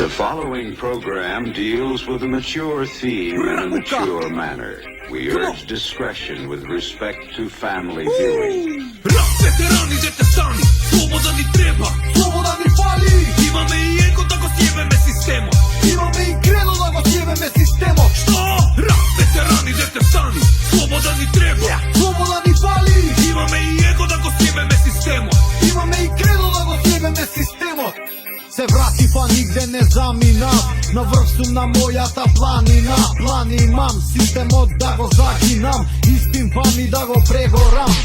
The following program deals with a mature theme in a mature manner. We urge discretion with respect to family viewing. Rap veterani, dete stani, sloboda ni treba, sloboda ni fali. Imаме и его да го сјебеме системот. Имаме и кредо да го сјебеме системот. Што? Рап veterani, дете стани, sloboda ни треба, слобода ни фали. Имаме и его да го сјебеме системот. Имаме и кредо да го сјебеме системот. Се врати па нигде не замина. На врв сум на мојата планина. План имам, системот да го загинам. Испимпам и да го прегорам.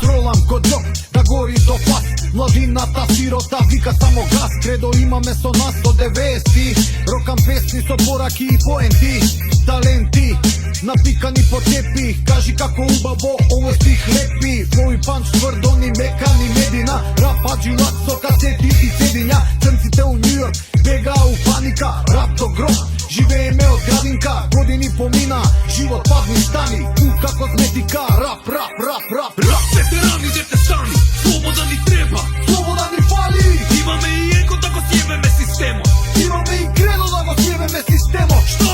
Сролам код джок, да гори до пас. Младината сирота вика само газ. Кредо имаме со нас до 90-ти. Рокам песни со пораки и поенти. Таленти, напикани по тепи. Кажи како убаво овој стих лепи. Флоу и панч тврдо ни мека ни медина. Рап аджилак со касети и цедиња. Црнците у Нью Йорк бегаа у паника. Рап до гроб, живееме од градинка. Години помина, живот падни стани. Кука козметика, рап, рап, рап, рап. Рап veterani, дете стани, слобода ни треба, слобода ни фали. Имаме и его да го сјебеме системот. Имаме и кредо да го сјебеме системот. Што?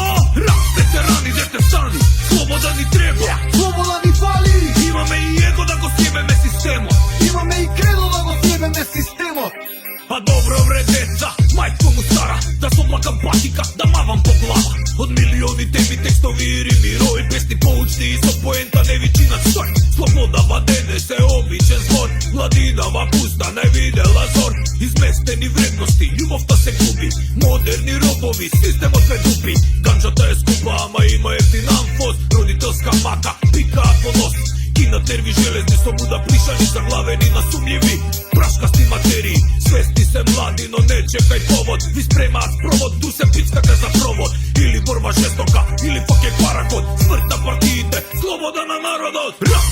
Рап veterani, дете стани, слобода ни треба, слобода ни фали. Имаме и его да го сјебеме системот. Имаме и кредо да го сјебеме системот. Па добро вре деца, мајко му стара, да соблакам патика, да мавам по глава. Од милиони теми, текстови и рими, рои песни поучни и со поента не вичинат стој. Слободава дене се обичен збор, младинава пуста не видела зор. Изместени вредности, љубовта се губи, модерни робови, системот ве дупи. Ганџата е скупа, ама има ефтин амфос, родителска мака, пикаат во нос. Кина терви железни со буда пришани, заглавени на сумњиви прашкасти материи. Свести се млади, но не чекај повод. Ви спремаат провод, ду се пицкате за провод. Или борба жестока, или пак е паракот. Смрт на партиите, слобода на народот. Рап